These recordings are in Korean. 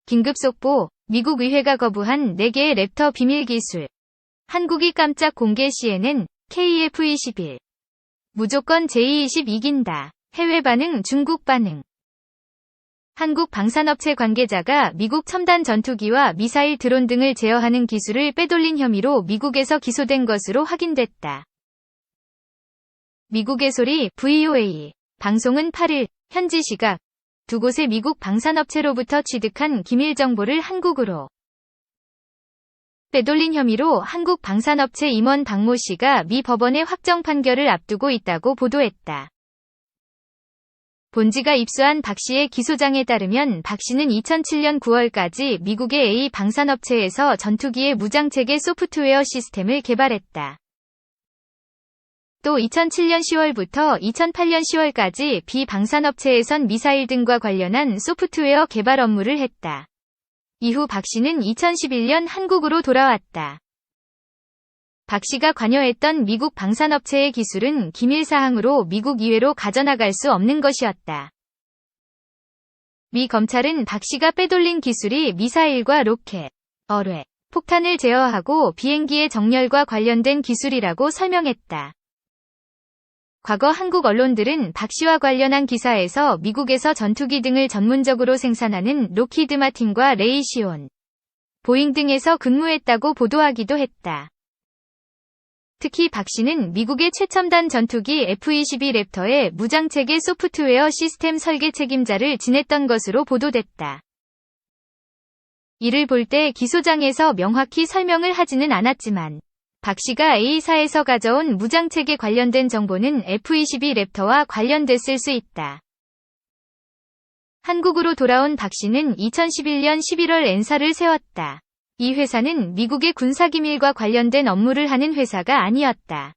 긴급 속보, 미국 의회가 거부한 4개의 랩터 비밀 기술. 한국이 깜짝 공개 CNN, KF-21. 무조건 J-20 이긴다. 해외 반응, 중국 반응. 한국 방산업체 관계자가 미국 첨단 전투기와 미사일 드론 등을 제어하는 기술을 빼돌린 혐의로 미국에서 기소된 것으로 확인됐다. 미국의 소리, VOA. 방송은 8일, 현지 시각. 두 곳의 미국 방산업체로부터 취득한 기밀 정보를 한국으로 빼돌린 혐의로 한국 방산업체 임원 박모 씨가 미 법원의 확정 판결을 앞두고 있다고 보도했다. 본지가 입수한 박 씨의 기소장에 따르면 박 씨는 2007년 9월까지 미국의 A 방산업체에서 전투기의 무장체계 소프트웨어 시스템을 개발했다. 또 2007년 10월부터 2008년 10월까지 B 방산업체에선 미사일 등과 관련한 소프트웨어 개발 업무를 했다. 이후 박 씨는 2011년 한국으로 돌아왔다. 박 씨가 관여했던 미국 방산업체의 기술은 기밀사항으로 미국 이외로 가져나갈 수 없는 것이었다. 미 검찰은 박 씨가 빼돌린 기술이 미사일과 로켓, 어뢰, 폭탄을 제어하고 비행기의 정렬과 관련된 기술이라고 설명했다. 과거 한국 언론들은 박 씨와 관련한 기사에서 미국에서 전투기 등을 전문적으로 생산하는 록히드 마틴과 레이시온, 보잉 등에서 근무했다고 보도하기도 했다. 특히 박 씨는 미국의 최첨단 전투기 F-22 랩터의 무장체계 소프트웨어 시스템 설계 책임자를 지냈던 것으로 보도됐다. 이를 볼 때 기소장에서 명확히 설명을 하지는 않았지만 박 씨가 A사에서 가져온 무장체계 관련된 정보는 F-22 랩터와 관련됐을 수 있다. 한국으로 돌아온 박 씨는 2011년 11월 N사를 세웠다. 이 회사는 미국의 군사기밀과 관련된 업무를 하는 회사가 아니었다.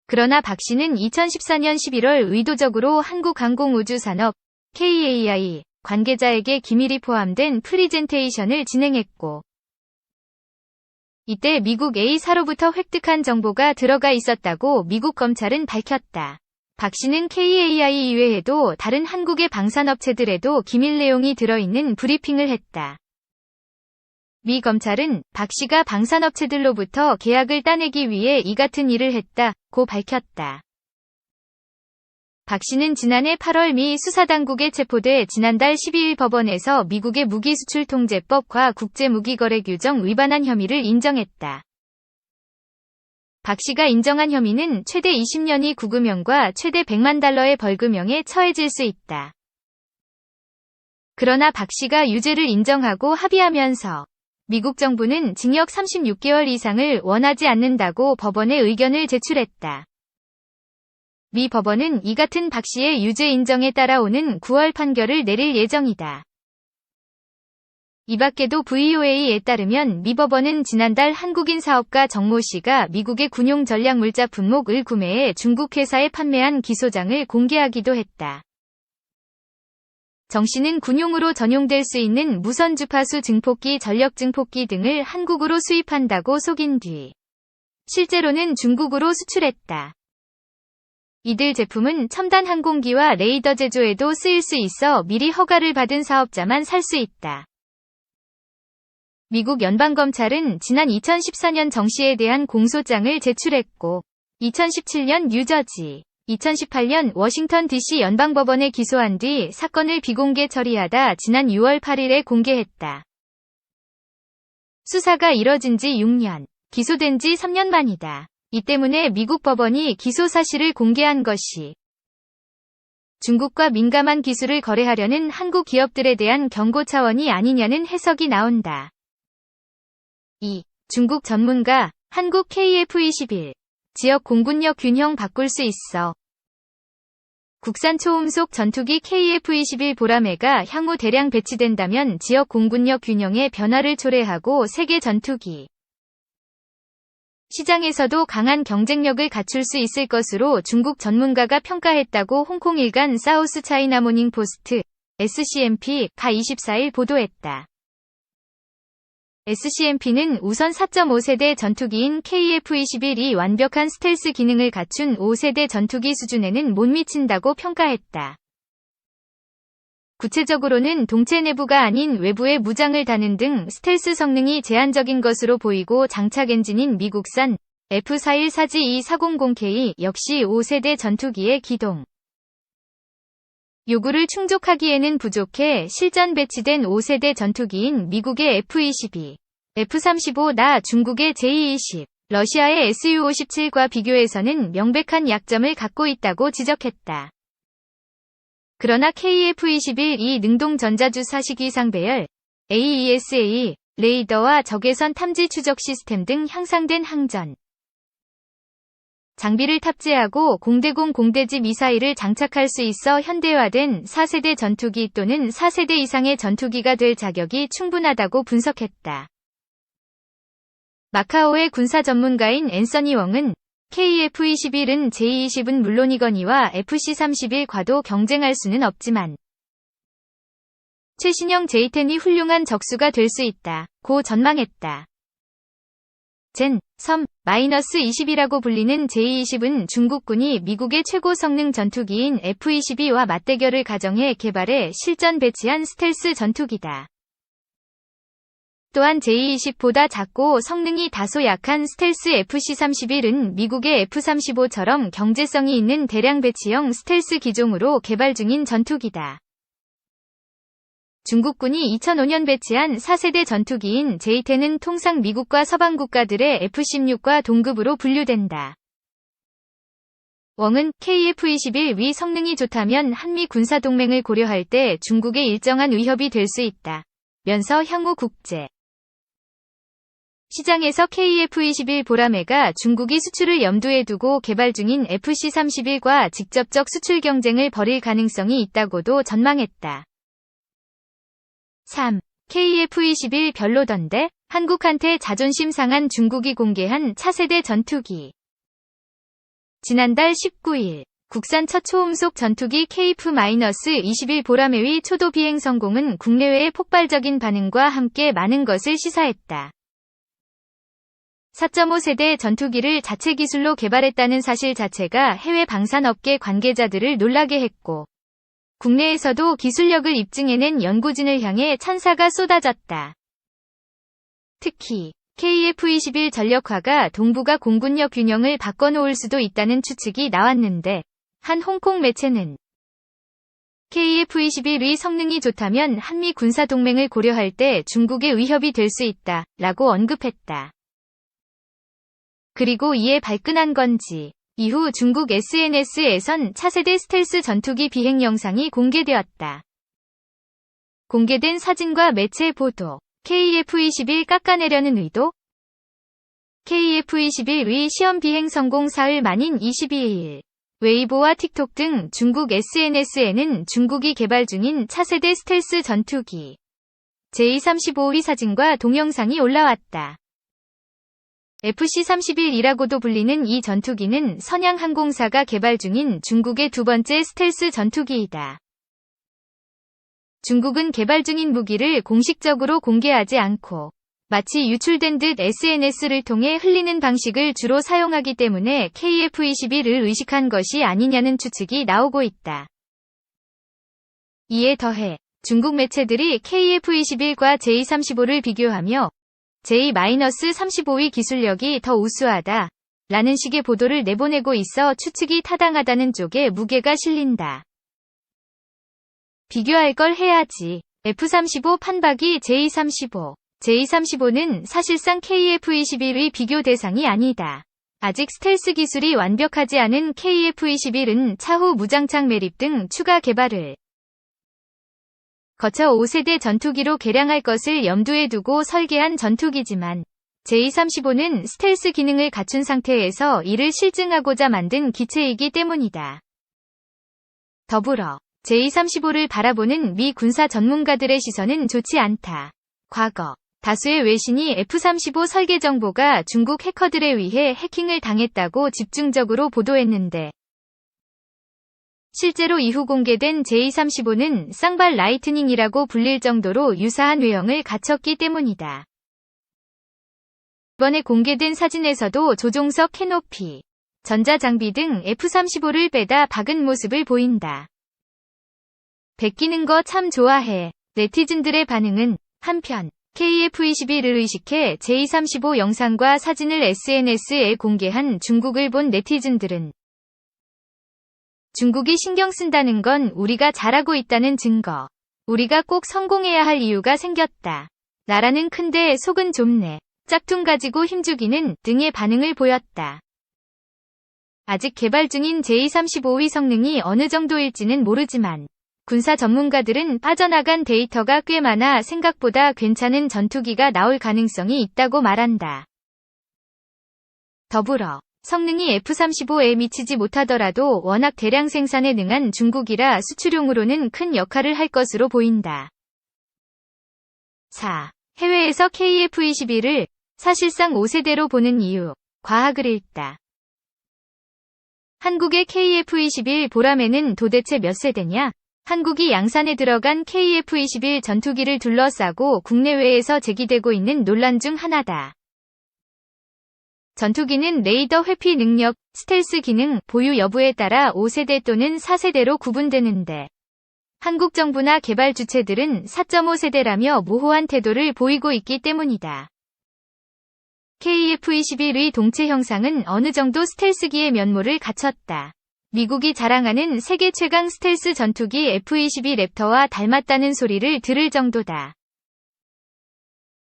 그러나 박 씨는 2014년 11월 의도적으로 한국항공우주산업, KAI, 관계자에게 기밀이 포함된 프리젠테이션을 진행했고, 이때 미국 A사로부터 획득한 정보가 들어가 있었다고 미국 검찰은 밝혔다. 박 씨는 KAI 이외에도 다른 한국의 방산업체들에도 기밀 내용이 들어있는 브리핑을 했다. 미 검찰은 박 씨가 방산업체들로부터 계약을 따내기 위해 이 같은 일을 했다고 밝혔다. 박 씨는 지난해 8월 미 수사당국에 체포돼 지난달 12일 법원에서 미국의 무기수출통제법과 국제무기거래규정 위반한 혐의를 인정했다. 박 씨가 인정한 혐의는 최대 20년이 구금형과 최대 $100만 벌금형에 처해질 수 있다. 그러나 박 씨가 유죄를 인정하고 합의하면서 미국 정부는 징역 36개월 이상을 원하지 않는다고 법원에 의견을 제출했다. 미 법원은 이 같은 박 씨의 유죄 인정에 따라오는 9월 판결을 내릴 예정이다. 이 밖에도 VOA에 따르면 미 법원은 지난달 한국인 사업가 정모 씨가 미국의 군용 전략물자 품목을 구매해 중국 회사에 판매한 기소장을 공개하기도 했다. 정 씨는 군용으로 전용될 수 있는 무선 주파수 증폭기, 전력 증폭기 등을 한국으로 수입한다고 속인 뒤 실제로는 중국으로 수출했다. 이들 제품은 첨단 항공기와 레이더 제조에도 쓰일 수 있어 미리 허가를 받은 사업자만 살 수 있다. 미국 연방검찰은 지난 2014년 정 씨에 대한 공소장을 제출했고, 2017년 뉴저지, 2018년 워싱턴 DC 연방법원에 기소한 뒤 사건을 비공개 처리하다 지난 6월 8일에 공개했다. 수사가 이뤄진 지 6년, 기소된 지 3년 만이다. 이 때문에 미국 법원이 기소 사실을 공개한 것이 중국과 민감한 기술을 거래하려는 한국 기업들에 대한 경고 차원이 아니냐는 해석이 나온다. 2. 중국 전문가, 한국 KF-21. 지역 공군력 균형 바꿀 수 있어. 국산 초음속 전투기 KF-21 보라매가 향후 대량 배치된다면 지역 공군력 균형의 변화를 초래하고 세계 전투기 시장에서도 강한 경쟁력을 갖출 수 있을 것으로 중국 전문가가 평가했다고 홍콩 일간 사우스 차이나 모닝 포스트, SCMP가 24일 보도했다. SCMP는 우선 4.5세대 전투기인 KF-21이 완벽한 스텔스 기능을 갖춘 5세대 전투기 수준에는 못 미친다고 평가했다. 구체적으로는 동체 내부가 아닌 외부에 무장을 다는 등 스텔스 성능이 제한적인 것으로 보이고 장착 엔진인 미국산 F414G2400K 역시 5세대 전투기의 기동 요구를 충족하기에는 부족해 실전 배치된 5세대 전투기인 미국의 F-22, F-35나 중국의 J-20, 러시아의 Su-57과 비교해서는 명백한 약점을 갖고 있다고 지적했다. 그러나 KF-21이 능동 전자주 사식 이상 배열, AESA, 레이더와 적외선 탐지 추적 시스템 등 향상된 항전 장비를 탑재하고 공대공 공대지 미사일을 장착할 수 있어 현대화된 4세대 전투기 또는 4세대 이상의 전투기가 될 자격이 충분하다고 분석했다. 마카오의 군사 전문가인 앤서니 웡은 KF-21은 J-20은 물론이거니와 FC-31과도 경쟁할 수는 없지만 최신형 J-10이 훌륭한 적수가 될 수 있다고 전망했다. 젠, -20이라고 불리는 J-20은 중국군이 미국의 최고 성능 전투기인 F-22와 맞대결을 가정해 개발해 실전 배치한 스텔스 전투기다. 또한 J-20보다 작고 성능이 다소 약한 스텔스 FC-31은 미국의 F-35처럼 경제성이 있는 대량 배치형 스텔스 기종으로 개발 중인 전투기다. 중국군이 2005년 배치한 4세대 전투기인 J-10은 통상 미국과 서방 국가들의 F-16과 동급으로 분류된다. 웡은 KF-21 위 성능이 좋다면 한미 군사동맹을 고려할 때 중국에 일정한 위협이 될 수 있다. 면서 향후 국제 시장에서 KF-21 보라매가 중국이 수출을 염두에 두고 개발 중인 FC-31과 직접적 수출 경쟁을 벌일 가능성이 있다고도 전망했다. 3. KF-21 별로던데? 한국한테 자존심 상한 중국이 공개한 차세대 전투기. 지난달 19일 국산 첫 초음속 전투기 KF-21 보라매의 초도 비행 성공은 국내외의 폭발적인 반응과 함께 많은 것을 시사했다. 4.5세대 전투기를 자체 기술로 개발했다는 사실 자체가 해외 방산업계 관계자들을 놀라게 했고 국내에서도 기술력을 입증해낸 연구진을 향해 찬사가 쏟아졌다. 특히 KF-21 전력화가 동북아 공군력 균형을 바꿔놓을 수도 있다는 추측이 나왔는데 한 홍콩 매체는 KF-21의 성능이 좋다면 한미 군사동맹을 고려할 때 중국의 위협이 될 수 있다 라고 언급했다. 그리고 이에 발끈한 건지 이후 중국 SNS에선 차세대 스텔스 전투기 비행 영상이 공개되었다. 공개된 사진과 매체 보도 KF-21 깎아내려는 의도? KF-21의 시험 비행 성공 사흘 만인 22일 웨이보와 틱톡 등 중국 SNS에는 중국이 개발 중인 차세대 스텔스 전투기 J-35의 사진과 동영상이 올라왔다. FC-31이라고도 불리는 이 전투기는 선양항공사가 개발 중인 중국의 두 번째 스텔스 전투기이다. 중국은 개발 중인 무기를 공식적으로 공개하지 않고 마치 유출된 듯 SNS를 통해 흘리는 방식을 주로 사용하기 때문에 KF-21을 의식한 것이 아니냐는 추측이 나오고 있다. 이에 더해 중국 매체들이 KF-21과 J-35를 비교하며 J-35의 기술력이 더 우수하다 라는 식의 보도를 내보내고 있어 추측이 타당하다는 쪽에 무게가 실린다. 비교할 걸 해야지. F-35 판박이 J-35. J-35는 사실상 KF-21의 비교 대상이 아니다. 아직 스텔스 기술이 완벽하지 않은 KF-21은 차후 무장착 매립 등 추가 개발을 거쳐 5세대 전투기로 개량할 것을 염두에 두고 설계한 전투기지만 J-35는 스텔스 기능을 갖춘 상태에서 이를 실증하고자 만든 기체이기 때문이다. 더불어 J-35를 바라보는 미 군사 전문가들의 시선은 좋지 않다. 과거 다수의 외신이 F-35 설계 정보가 중국 해커들에 의해 해킹을 당했다고 집중적으로 보도했는데 실제로 이후 공개된 J-35는 쌍발 라이트닝이라고 불릴 정도로 유사한 외형을 갖췄기 때문이다. 이번에 공개된 사진에서도 조종석 캐노피, 전자장비 등 F-35를 빼다 박은 모습을 보인다. 베끼는 거 참 좋아해. 네티즌들의 반응은 한편 KF-21을 의식해 J-35 영상과 사진을 SNS에 공개한 중국을 본 네티즌들은 중국이 신경 쓴다는 건 우리가 잘하고 있다는 증거. 우리가 꼭 성공해야 할 이유가 생겼다. 나라는 큰데 속은 좁네. 짝퉁 가지고 힘주기는 등의 반응을 보였다. 아직 개발 중인 J-35의 성능이 어느 정도일지는 모르지만 군사 전문가들은 빠져나간 데이터가 꽤 많아 생각보다 괜찮은 전투기가 나올 가능성이 있다고 말한다. 더불어 성능이 F-35에 미치지 못하더라도 워낙 대량 생산에 능한 중국이라 수출용으로는 큰 역할을 할 것으로 보인다. 4. 해외에서 KF-21을 사실상 5세대로 보는 이유. 과학을 읽다. 한국의 KF-21 보라매는 도대체 몇 세대냐? 한국이 양산에 들어간 KF-21 전투기를 둘러싸고 국내외에서 제기되고 있는 논란 중 하나다. 전투기는 레이더 회피 능력, 스텔스 기능, 보유 여부에 따라 5세대 또는 4세대로 구분되는데 한국 정부나 개발 주체들은 4.5세대라며 모호한 태도를 보이고 있기 때문이다. KF-21의 동체 형상은 어느 정도 스텔스기의 면모를 갖췄다. 미국이 자랑하는 세계 최강 스텔스 전투기 F-22 랩터와 닮았다는 소리를 들을 정도다.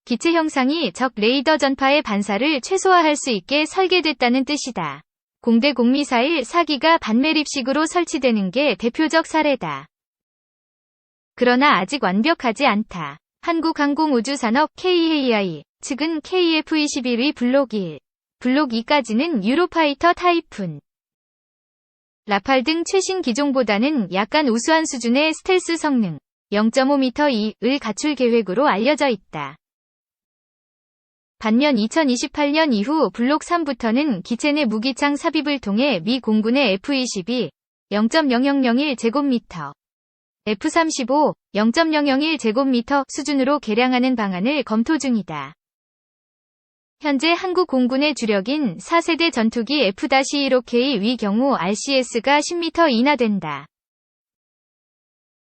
기체 형상이 적 레이더 전파의 반사를 최소화할 수 있게 설계됐다는 뜻이다. 공대공 미사일 4기가 반매립식으로 설치되는 게 대표적 사례다. 그러나 아직 완벽하지 않다. 한국항공우주산업 KAI 측은 KF-21의 블록 1, 블록 2까지는 유로파이터 타이푼, 라팔 등 최신 기종보다는 약간 우수한 수준의 스텔스 성능 0.5m 2을 갖출 계획으로 알려져 있다. 반면 2028년 이후 블록 3부터는 기체 내 무기창 삽입을 통해 미 공군의 F-22 0.0001제곱미터, F-35 0.001제곱미터 수준으로 개량하는 방안을 검토 중이다. 현재 한국 공군의 주력인 4세대 전투기 F-15K 위 경우 RCS가 10m 이나 된다.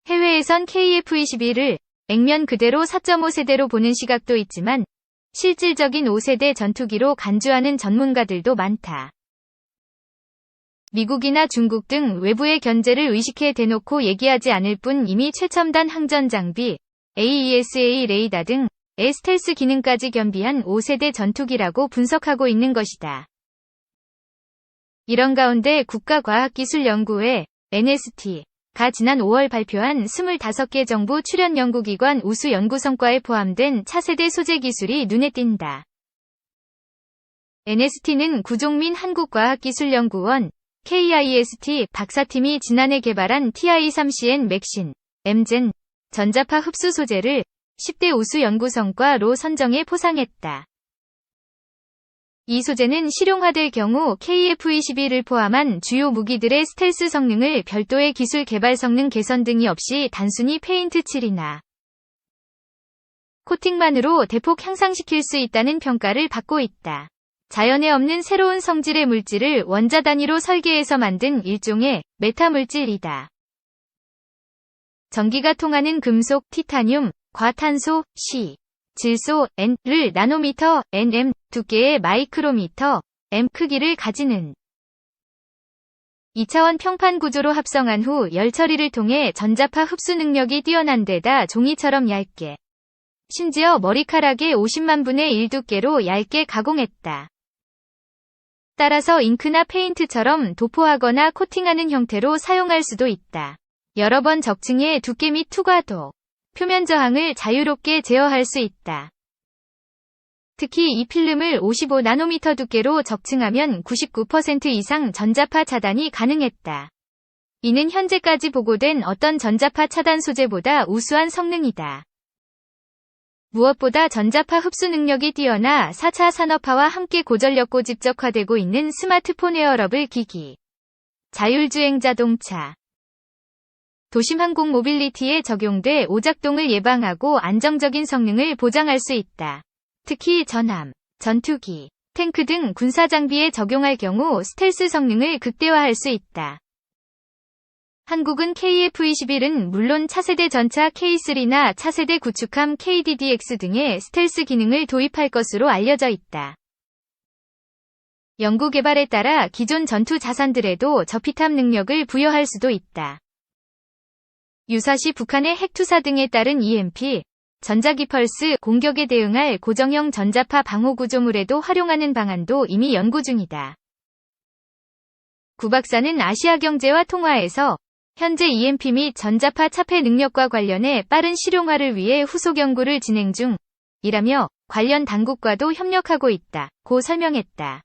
해외에선 KF-21을 액면 그대로 4.5세대로 보는 시각도 있지만 실질적인 5세대 전투기로 간주하는 전문가들도 많다. 미국이나 중국 등 외부의 견제를 의식해 대놓고 얘기하지 않을 뿐 이미 최첨단 항전 장비, AESA 레이더 등의 스텔스 기능까지 겸비한 5세대 전투기라고 분석하고 있는 것이다. 이런 가운데 국가과학기술연구회 NST가 지난 5월 발표한 25개 정부 출연 연구기관 우수 연구 성과에 포함된 차세대 소재 기술이 눈에 띈다. NST는 구종민 한국과학기술연구원 KIST 박사팀이 지난해 개발한 TI-3CN 맥신, M젠 전자파 흡수 소재를 10대 우수 연구 성과로 선정해 포상했다. 이 소재는 실용화될 경우 KF-21을 포함한 주요 무기들의 스텔스 성능을 별도의 기술 개발 성능 개선 등이 없이 단순히 페인트 칠이나 코팅만으로 대폭 향상시킬 수 있다는 평가를 받고 있다. 자연에 없는 새로운 성질의 물질을 원자 단위로 설계해서 만든 일종의 메타 물질이다. 전기가 통하는 금속, 티타늄, 과탄소, C, 질소, N를 나노미터, nm, 두께의 마이크로미터, m 크기를 가지는 2차원 평판 구조로 합성한 후 열 처리를 통해 전자파 흡수 능력이 뛰어난 데다 종이처럼 얇게, 심지어 머리카락의 50만 분의 1 두께로 얇게 가공했다. 따라서 잉크나 페인트처럼 도포하거나 코팅하는 형태로 사용할 수도 있다. 여러 번 적층해 두께 및 투과도, 표면 저항을 자유롭게 제어할 수 있다. 특히 이 필름을 55나노미터 두께로 적층하면 99% 이상 전자파 차단이 가능했다. 이는 현재까지 보고된 어떤 전자파 차단 소재보다 우수한 성능이다. 무엇보다 전자파 흡수 능력이 뛰어나 4차 산업화와 함께 고전력 고집적화되고 있는 스마트폰 웨어러블 기기, 자율주행 자동차, 도심 항공 모빌리티에 적용돼 오작동을 예방하고 안정적인 성능을 보장할 수 있다. 특히 전함, 전투기, 탱크 등 군사 장비에 적용할 경우 스텔스 성능을 극대화할 수 있다. 한국은 KF-21은 물론 차세대 전차 K3나 차세대 구축함 KDDX 등의 스텔스 기능을 도입할 것으로 알려져 있다. 연구 개발에 따라 기존 전투 자산들에도 저피탐 능력을 부여할 수도 있다. 유사시 북한의 핵투사 등에 따른 EMP, 전자기펄스 공격에 대응할 고정형 전자파 방호 구조물에도 활용하는 방안도 이미 연구 중이다. 구 박사는 아시아경제와 통화에서 현재 EMP 및 전자파 차폐 능력과 관련해 빠른 실용화를 위해 후속 연구를 진행 중이라며 관련 당국과도 협력하고 있다고 설명했다.